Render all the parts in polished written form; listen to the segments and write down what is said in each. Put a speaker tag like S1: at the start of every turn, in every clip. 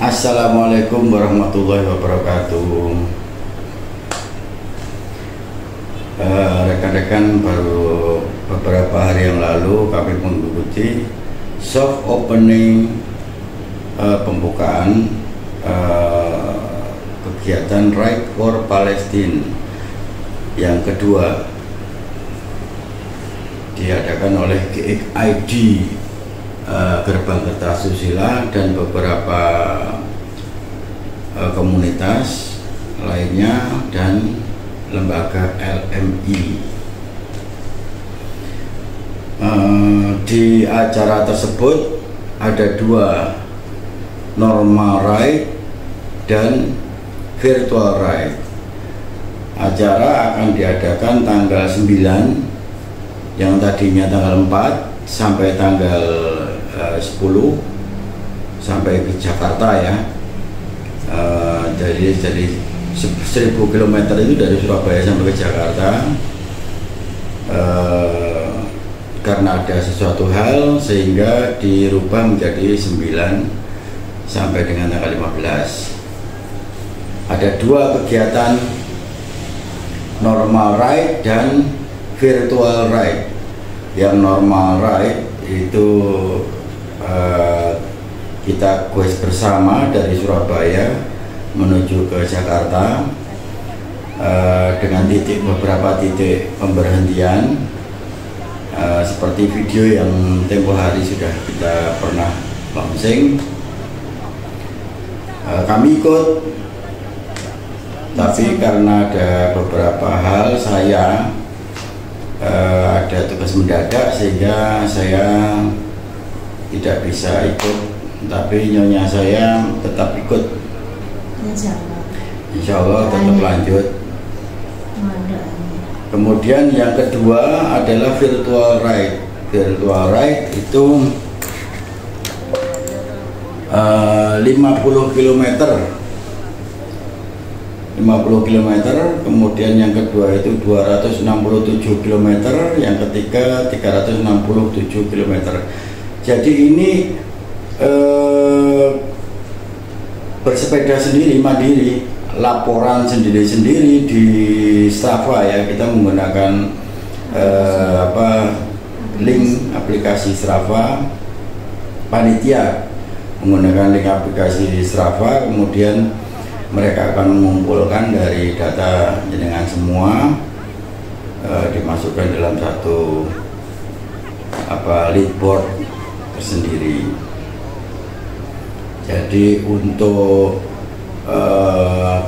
S1: Assalamualaikum warahmatullahi wabarakatuh. Rekan-rekan, baru beberapa hari yang lalu kami mengikuti soft opening pembukaan kegiatan Right for Palestine yang kedua, diadakan oleh GXID Gerbang Kertasusila dan beberapa komunitas lainnya dan lembaga LMI. Di acara tersebut ada dua, normal right dan virtual right. Acara akan diadakan tanggal 9, yang tadinya tanggal 4 sampai tanggal 10 sampai ke Jakarta ya. Jadi 1000 km itu dari Surabaya sampai ke Jakarta. Karena ada sesuatu hal sehingga dirubah menjadi 9 sampai dengan tanggal 15. Ada dua kegiatan, normal ride dan virtual ride. Yang normal ride itu kita quest bersama dari Surabaya menuju ke Jakarta dengan beberapa titik pemberhentian seperti video yang tempo hari sudah kita pernah launching. Kami ikut, tapi karena ada beberapa hal saya ada tugas mendadak sehingga saya tidak bisa ikut, tapi nyonya saya tetap ikut. Insya Allah tetap lanjut. Kemudian yang kedua adalah virtual ride. Virtual ride itu 50 km. 50 km, kemudian yang kedua itu 267 km, yang ketiga 367 km. Jadi ini bersepeda sendiri, mandiri, laporan sendiri-sendiri di Strava ya. Kita menggunakan link aplikasi Strava, panitia menggunakan link aplikasi Strava, kemudian mereka akan mengumpulkan dari data jenengan semua, dimasukkan dalam satu leadboard tersendiri. Jadi untuk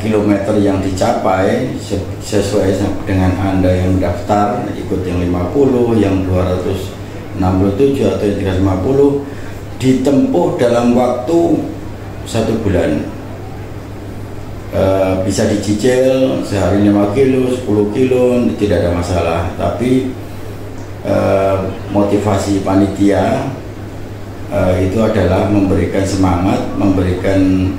S1: kilometer yang dicapai sesuai dengan Anda yang daftar, ikut yang 50, yang 267 atau yang 350, ditempuh dalam waktu 1 bulan. Bisa dicicil sehari 5 kilo, 10 kilo, tidak ada masalah. Tapi motivasi panitia itu adalah memberikan semangat, memberikan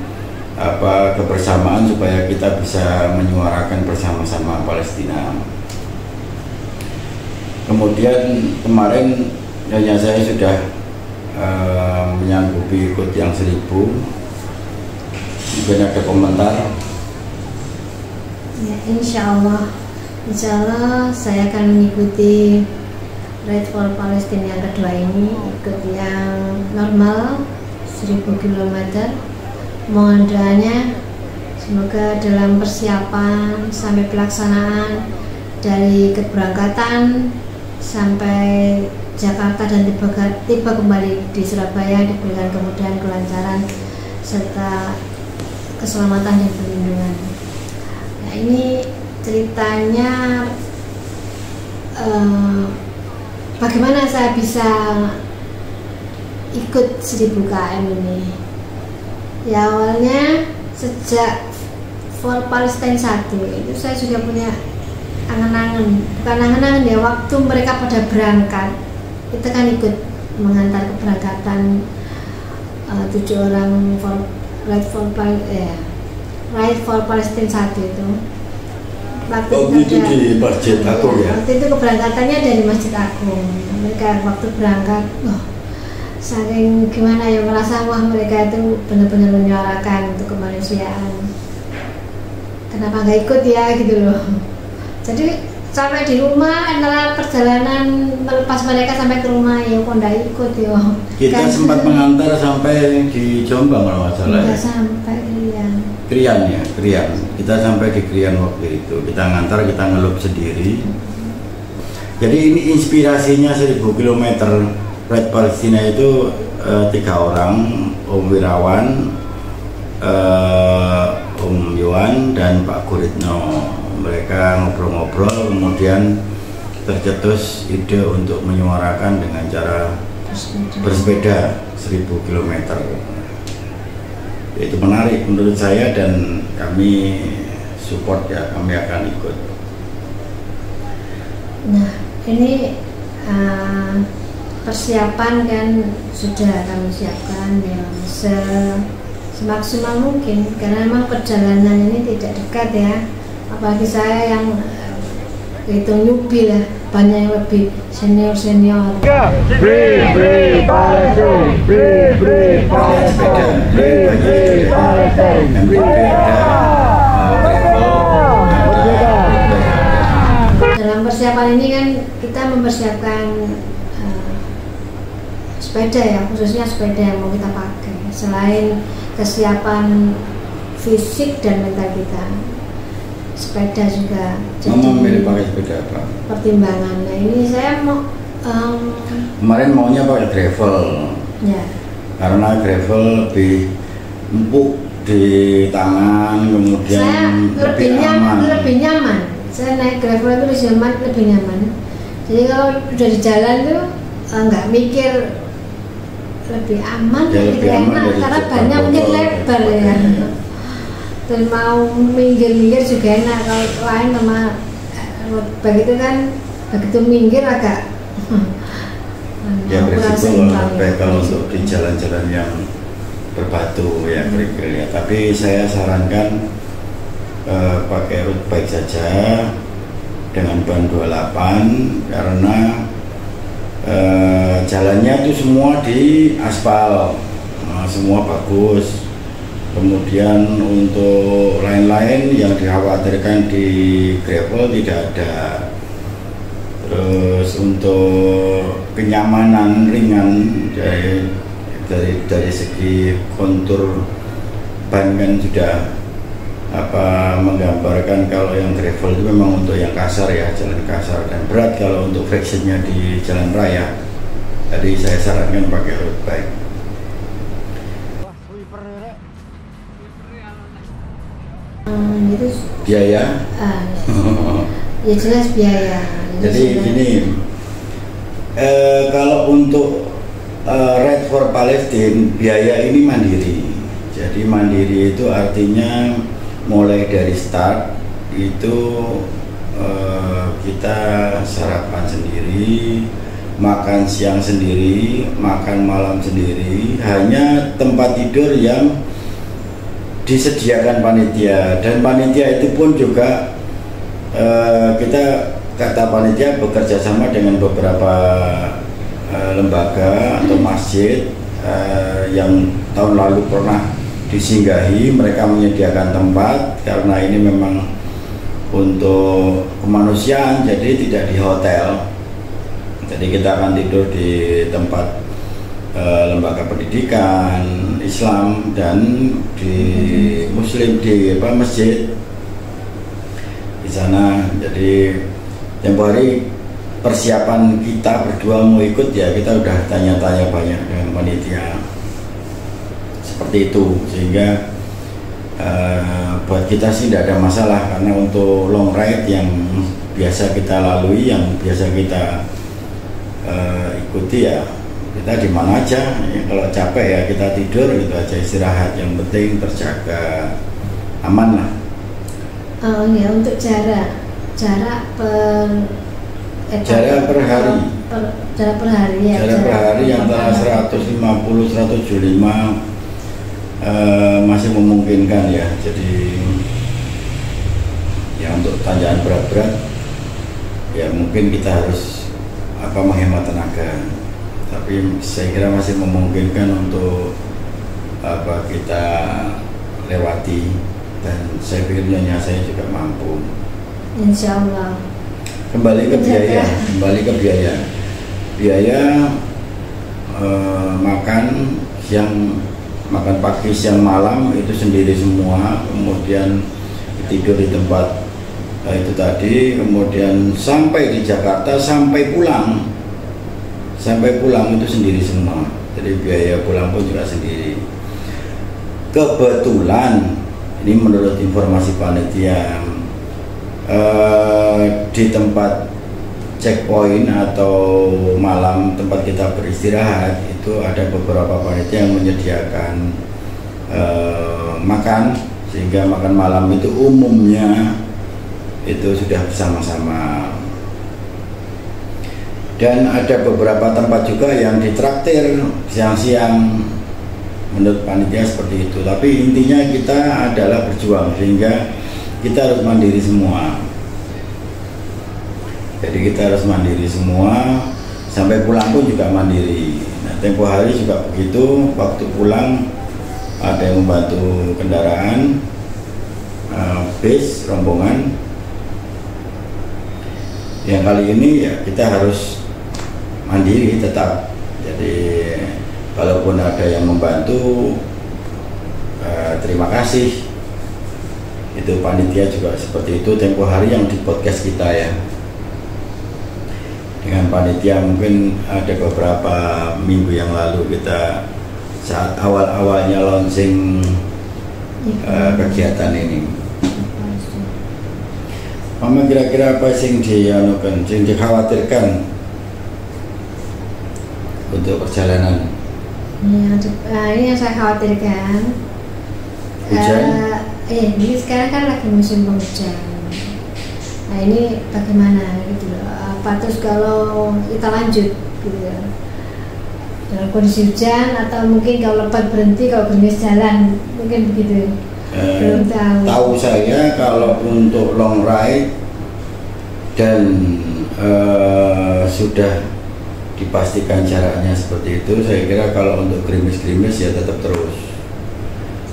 S1: kebersamaan supaya kita bisa menyuarakan bersama-sama Palestina. Kemudian kemarin nyonya saya sudah menyanggupi ikut yang 1000. Mungkin ada komentar?
S2: Ya, insya Allah saya akan mengikuti Right for Palestine yang kedua ini, ikut yang normal 1000 km. Mohon doanya semoga dalam persiapan sampai pelaksanaan dari keberangkatan sampai Jakarta dan tiba kembali di Surabaya diberikan kemudahan, kelancaran serta keselamatan dan perlindungan. Nah, ini ceritanya bagaimana saya bisa ikut 1000 km ini. Ya, awalnya sejak For Palestine 1 itu saya juga punya angan-angan, bukan angan-angan ya, waktu mereka pada berangkat kita kan ikut mengantar keberangkatan 7 orang Right for Palestine 1 itu. Waktu
S1: itu di Masjid Agung ya?
S2: Waktu itu keberangkatannya dari Masjid Agung. Mereka waktu berangkat, saking gimana ya, merasa wah mereka itu benar-benar menyuarakan untuk kemanusiaan, kenapa nggak ikut ya gitu loh. Jadi sampai di rumah antara perjalanan melepas mereka sampai ke rumah, ya kok nggak ikut ya.
S1: Kita kan sempat mengantar sampai di Jombang kalau nggak salah.
S2: Nggak sampai
S1: Krian ya, Krian. Kita sampai di Krian waktu itu. Kita ngantar, kita ngelup sendiri. Jadi ini inspirasinya 1000 km Red Palestina itu 3 orang, Om Wirawan, Om Yohan, dan Pak Guritno. Mereka ngobrol-ngobrol, kemudian tercetus ide untuk menyuarakan dengan cara bersepeda 1000 km. Itu menarik menurut saya dan kami support ya, kami akan ikut.
S2: Nah ini persiapan kan sudah kami siapkan yang semaksimal mungkin, karena memang perjalanan ini tidak dekat ya, apalagi saya yang itu newbie lah, banyak yang lebih senior.
S3: Free Palestine, free Palestine, free
S2: Dalam persiapan ini kan kita mempersiapkan sepeda ya, khususnya sepeda yang mau kita pakai. Selain kesiapan fisik dan mental kita, sepeda juga
S1: jadi memilih pakai sepeda apa?
S2: Pertimbangan. Nah ini saya mau
S1: kemarin maunya pakai gravel
S2: ya,
S1: karena gravel lebih empuk di tangan, kemudian
S2: saya lebih nyaman. Saya naik gravel itu lebih nyaman. Jadi kalau udah di jalan tuh nggak mikir, lebih aman,
S1: ya,
S2: lebih enak karena banyak mungkin lebar ya. Dan mau minggir juga enak. Kalau lain sama begitu kan, begitu minggir agak
S1: ya berisiko kalau untuk di jalan-jalan yang berbatu ya kerikil ya. Tapi saya sarankan pakai road bike saja dengan ban 28 karena jalannya itu semua di aspal, semua bagus. Kemudian untuk lain-lain yang dikhawatirkan di gravel tidak ada. Terus untuk kenyamanan ringan dari segi kontur ban kan sudah menggambarkan kalau yang gravel itu memang untuk yang kasar ya, jalan kasar dan berat kalau untuk frictionnya di jalan raya. Jadi saya sarankan pakai road bike.
S2: Itu
S1: Biaya?
S2: Ya jelas biaya.
S1: Jadi gini, kalau untuk Ride for Palestine biaya ini mandiri. Jadi mandiri itu artinya mulai dari start itu kita sarapan sendiri, makan siang sendiri, makan malam sendiri, hanya tempat tidur yang disediakan panitia, dan panitia itu pun juga kita kata panitia bekerja sama dengan beberapa lembaga atau masjid yang tahun lalu pernah disinggahi. Mereka menyediakan tempat karena ini memang untuk kemanusiaan, jadi tidak di hotel. Jadi kita akan tidur di tempat lembaga pendidikan Islam dan di Muslim di masjid di sana. Jadi tempoh hari persiapan kita berdua mau ikut ya, kita udah tanya-tanya banyak dengan panitia seperti itu, sehingga buat kita sih tidak ada masalah, karena untuk long ride yang biasa kita lalui, yang biasa kita ikuti ya kita di mana aja ya, kalau capek ya kita tidur gitu aja, istirahat, yang penting terjaga aman lah.
S2: Oh ya, untuk jarak per hari. Jarak per hari ya.
S1: Jarak per hari antara 150 175 masih memungkinkan ya. Jadi ya untuk tanjakan berat-berat ya mungkin kita harus menghemat tenaga. tapi saya kira masih memungkinkan untuk kita lewati, dan saya pikir nyonya saya juga mampu.
S2: Insya Allah.
S1: Kembali ke biaya makan siang, makan pagi, siang, malam itu sendiri semua, kemudian tidur di tempat itu tadi, kemudian sampai di Jakarta, sampai pulang itu sendiri semua. Jadi biaya pulang pun juga sendiri. Kebetulan ini menurut informasi panitia, di tempat checkpoint atau malam tempat kita beristirahat itu ada beberapa panitia yang menyediakan makan, sehingga makan malam itu umumnya itu sudah bersama-sama. Dan ada beberapa tempat juga yang ditraktir siang-siang, menurut panitia seperti itu. Tapi intinya kita adalah berjuang, sehingga kita harus mandiri semua. Jadi kita harus mandiri semua, sampai pulang pun juga mandiri. Nah, tempo hari juga begitu, waktu pulang ada yang membantu kendaraan, bis, rombongan. Yang kali ini ya kita harus mandiri tetap. Jadi kalaupun ada yang membantu, terima kasih. Itu panitia juga seperti itu tempo hari yang di podcast kita ya. Dengan panitia mungkin ada beberapa minggu yang lalu kita saat awal-awalnya launching kegiatan ini. Mama kira-kira apa sing dikhawatirkan untuk perjalanan?
S2: Ini yang saya khawatirkan.
S1: Hujan?
S2: Ini sekarang kan lagi musim penghujan. Nah ini bagaimana gitu loh. Apa terus kalau kita lanjut gitu ya, dalam kondisi hujan, atau mungkin kalau lebat berhenti, kalau gerimis jalan, mungkin begitu. Belum tahu.
S1: Tahu saya kalau untuk long ride dan sudah dipastikan jaraknya seperti itu, saya kira kalau untuk gerimis-gerimis ya tetap terus.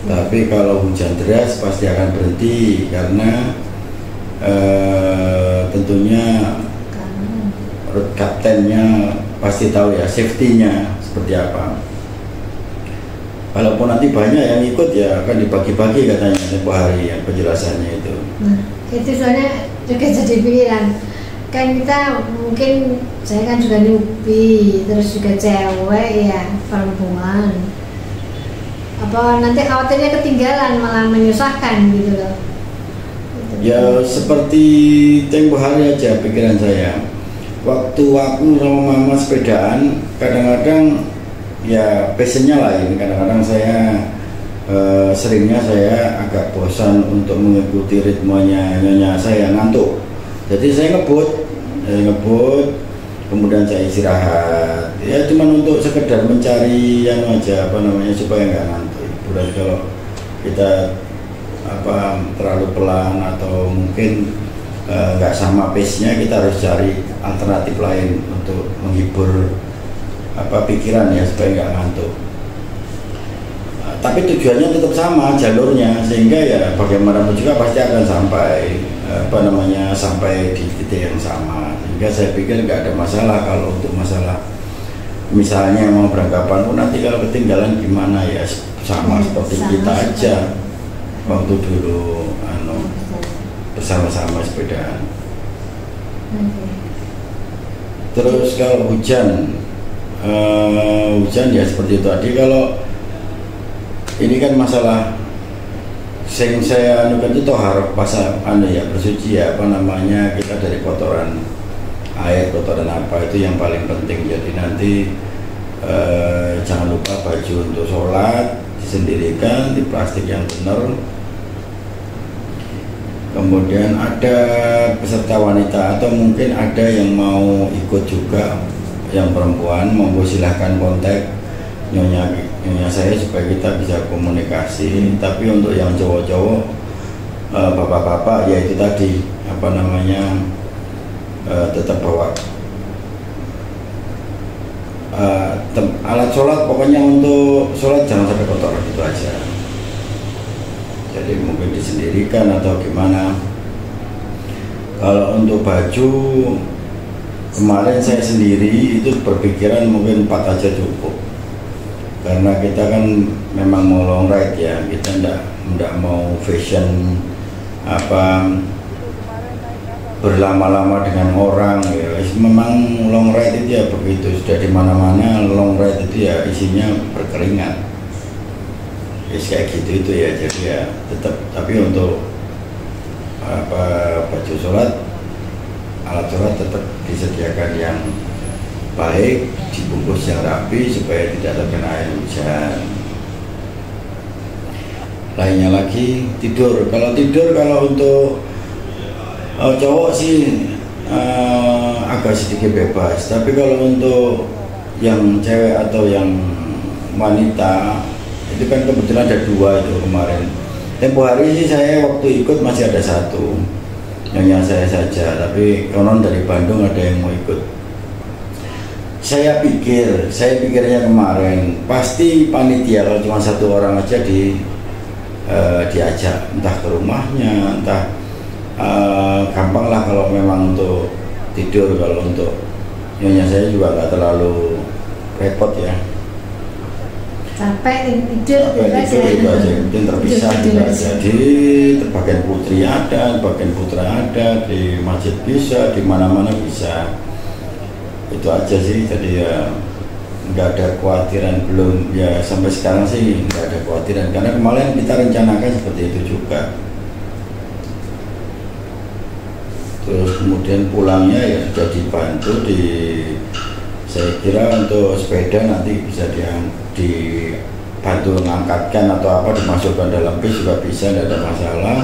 S1: Tapi kalau hujan deras pasti akan berhenti, karena tentunya road kaptennya pasti tahu ya safety-nya seperti apa. Walaupun nanti banyak yang ikut ya akan dibagi-bagi katanya tempo hari yang penjelasannya itu.
S2: Nah, itu soalnya juga jadi pikiran. Kan kita mungkin, saya kan juga newbie, terus juga cewek ya, perempuan. Apa nanti khawatirnya ketinggalan, malah menyusahkan gitu loh.
S1: Ya seperti tempo hari aja pikiran saya. Waktu aku sama mama sepedaan, kadang-kadang ya passionnya lain. Kadang-kadang saya seringnya saya agak bosan untuk mengikuti ritmenya nyonya saya, ngantuk. Jadi saya ngebut, kemudian saya istirahat. Ya cuman untuk sekedar mencari yang aja supaya nggak ngantuk. Bukan kalau kita terlalu pelan atau mungkin nggak sama pace-nya, kita harus cari alternatif lain untuk menghibur pikiran ya supaya nggak ngantuk. Tapi tujuannya tetap sama jalurnya, sehingga ya bagaimanapun juga pasti akan sampai sampai di titik yang sama. Sehingga saya pikir nggak ada masalah kalau untuk masalah misalnya mau beranggapan nanti kalau ketinggalan gimana ya, sama seperti kita aja waktu dulu bersama-sama sepedaan. Terus kalau hujan ya seperti itu tadi. Kalau ini kan masalah saya itu tohar pasal bersuci ya, kita dari kotoran air, kotoran apa itu yang paling penting. Jadi nanti jangan lupa baju untuk sholat disendirikan di plastik yang benar. Kemudian ada peserta wanita atau mungkin ada yang mau ikut juga, yang perempuan, monggo silahkan kontak nyonya saya supaya kita bisa komunikasi. Tapi untuk yang cowok-cowok, bapak-bapak ya itu tadi tetap bawa alat sholat pokoknya untuk sholat jangan sampai kotor, gitu aja. Jadi mungkin disendirikan atau gimana. Kalau untuk baju kemarin saya sendiri itu berpikiran mungkin 4 aja cukup, karena kita kan memang mau long ride ya, kita enggak mau fashion berlama-lama dengan orang ya. Memang long ride itu ya begitu, sudah di mana-mana long ride itu ya isinya berkeringat. Kayak gitu itu ya, jadi ya tetap, tapi untuk baju sholat, alat sholat tetap disediakan yang baik, dibungkus yang rapi supaya tidak terkena air hujan. Lainnya lagi tidur. Kalau untuk cowok sih agak sedikit bebas, tapi kalau untuk yang cewek atau yang wanita itu kan kebetulan ada 2 itu kemarin. Tempo hari sih saya waktu ikut masih ada 1, hanya saya saja, tapi konon dari Bandung ada yang mau ikut. Saya pikirnya kemarin pasti panitia kalau cuma 1 orang aja diajak, entah ke rumahnya, entah gampang lah kalau memang untuk tidur. Kalau untuk nyonya saya juga nggak terlalu repot ya,
S2: capek tidur
S1: itu aja, mungkin terpisah juga aja. Di bagian putri ada, bagian putra ada, di masjid bisa, di mana-mana bisa. Itu aja sih. Jadi ya nggak ada kekhawatiran, belum ya sampai sekarang sih nggak ada kekhawatiran, karena kemarin kita rencanakan seperti itu juga. Terus kemudian pulangnya ya sudah dibantu saya kira untuk sepeda nanti bisa dibantu mengangkatkan atau apa, dimasukkan dalam bis juga bisa, tidak ada masalah.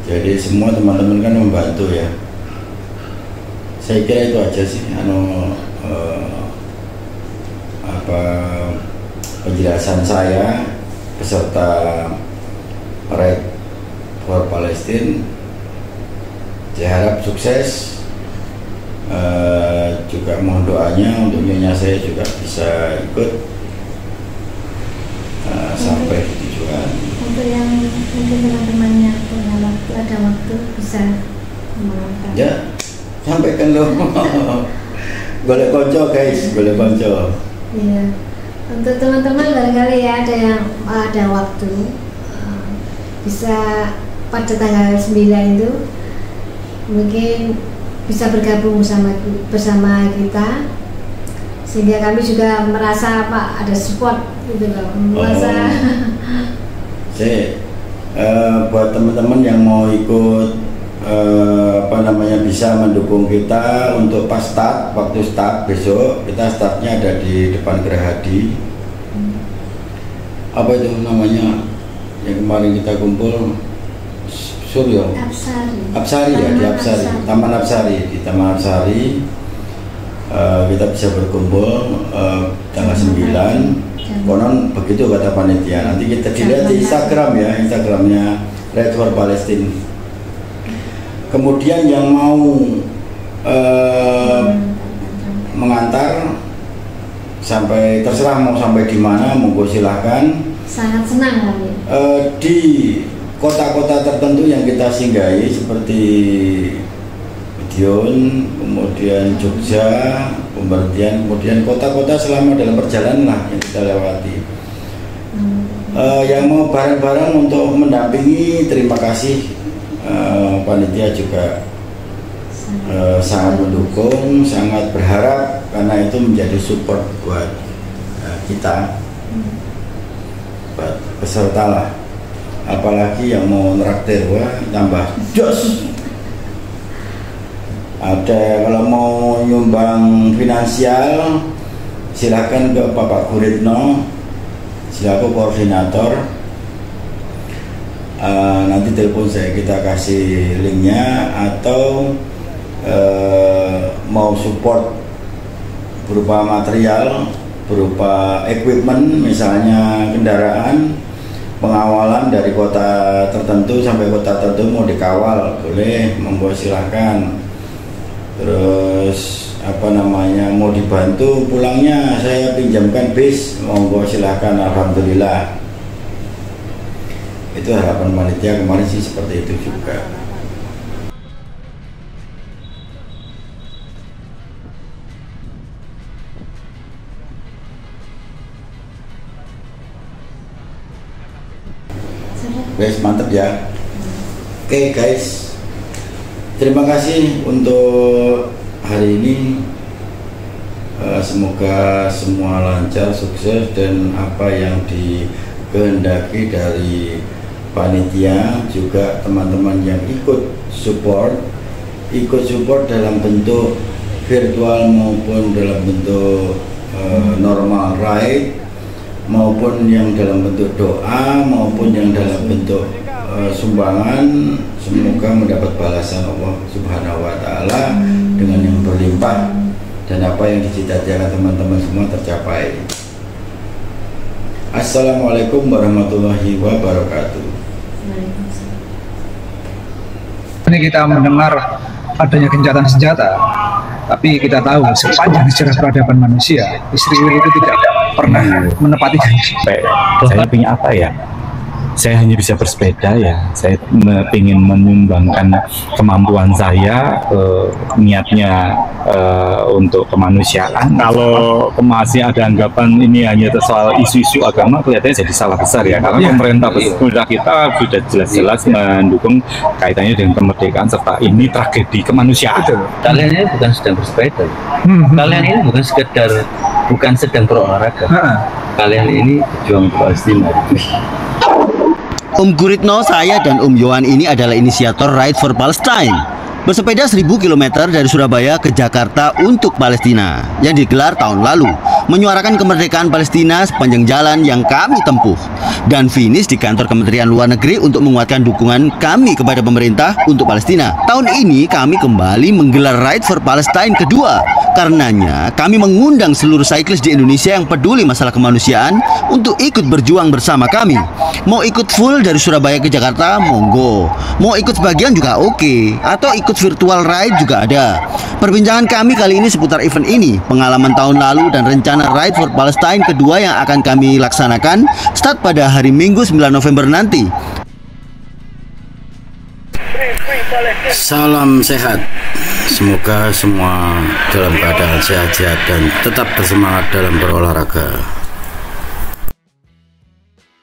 S1: Jadi semua teman-teman kan membantu ya. Saya kira itu aja sih penjelasan saya peserta Ride for Palestine. Saya harap sukses, juga mohon doanya untuk nyonya saya juga bisa ikut sampai di tujuan.
S2: Untuk yang mungkin teman-temannya punya waktu, ada waktu bisa menonton.
S1: Ya, sampaikan loh. Boleh konco guys, boleh konco.
S2: Iya, untuk teman-teman barangkali ya ada yang ada waktu, bisa pada tanggal 9 itu mungkin bisa bergabung bersama kita, sehingga kami juga merasa ada support gitu loh, merasa.
S1: Buat teman-teman yang mau ikut bisa mendukung kita untuk pas start, waktu start besok kita startnya ada di depan Gerahadi. Apa itu namanya yang kemarin kita kumpul? Suryo Absari ya, di Absari, Taman Absari. Di Taman Absari kita bisa berkumpul tanggal 9. Konon begitu kata panitia. Nanti kita dilihat di Instagram ya, Instagramnya Ride for Palestine. Kemudian yang mau mengantar sampai, terserah mau sampai di mana, monggo silahkan.
S2: Sangat senang kami.
S1: Di kota-kota tertentu yang kita singgahi seperti Madiun, kemudian Jogja, pemberhentian, kemudian kota-kota selama dalam perjalanan lah yang kita lewati. Yang mau bareng-bareng untuk mendampingi, terima kasih. Panitia juga sangat mendukung, sangat berharap, karena itu menjadi support buat kita, buat peserta lah. Apalagi yang mau nraktir, wah tambah jos. Ada kalau mau nyumbang finansial silakan ke Bapak Guritno selaku koordinator. Nanti telepon saya, kita kasih linknya, atau mau support berupa material, berupa equipment, misalnya kendaraan, pengawalan dari kota tertentu sampai kota tertentu mau dikawal, boleh, monggo silahkan. Terus mau dibantu pulangnya, saya pinjamkan bis, monggo silahkan, alhamdulillah. Itu harapan panitia kemarin sih seperti itu juga. Guys, mantap ya. Oke guys, terima kasih untuk hari ini. Semoga semua lancar, sukses, dan apa yang dikehendaki dari panitia, juga teman-teman yang ikut support dalam bentuk virtual maupun dalam bentuk normal ride, maupun yang dalam bentuk doa, maupun yang dalam bentuk sumbangan. Semoga mendapat balasan Allah Subhanahu wa Ta'ala dengan yang berlimpah, dan apa yang dicita-citakan teman-teman semua tercapai. Assalamualaikum warahmatullahi wabarakatuh.
S4: Ini kita mendengar adanya gencatan senjata, tapi kita tahu sepanjang sejarah peradaban manusia, Israel itu tidak pernah menepati janji.
S5: Saya punya apa ya? Saya hanya bisa bersepeda ya. Saya ingin menyumbangkan kemampuan saya, niatnya untuk kemanusiaan. Kalau masih ada anggapan ini hanya soal isu-isu agama, kelihatannya jadi salah besar ya. Karena pemerintah kita sudah jelas-jelas mendukung kaitannya dengan kemerdekaan, serta ini tragedi kemanusiaan.
S6: Kalian ini bukan sedang bersepeda. Kalian ini bukan sedang berolahraga. Kalian ini berjuang untuk Palestina.
S7: Guritno, saya dan Yohan ini adalah inisiator Ride for Palestine. Bersepeda 1000 km dari Surabaya ke Jakarta untuk Palestina yang digelar tahun lalu, menyuarakan kemerdekaan Palestina sepanjang jalan yang kami tempuh, dan finish di kantor Kementerian Luar Negeri untuk menguatkan dukungan kami kepada pemerintah untuk Palestina. Tahun ini kami kembali menggelar Ride for Palestine kedua. Karenanya kami mengundang seluruh cyclist di Indonesia yang peduli masalah kemanusiaan untuk ikut berjuang bersama kami. Mau ikut full dari Surabaya ke Jakarta, monggo. Mau ikut sebagian juga oke, atau ikut virtual ride juga ada. Perbincangan kami kali ini seputar event ini, pengalaman tahun lalu, dan rencana Ride for Palestine kedua yang akan kami laksanakan start pada hari Minggu 9 November nanti.
S1: Salam sehat. Semoga semua dalam keadaan sehat-sehat dan tetap bersemangat dalam berolahraga.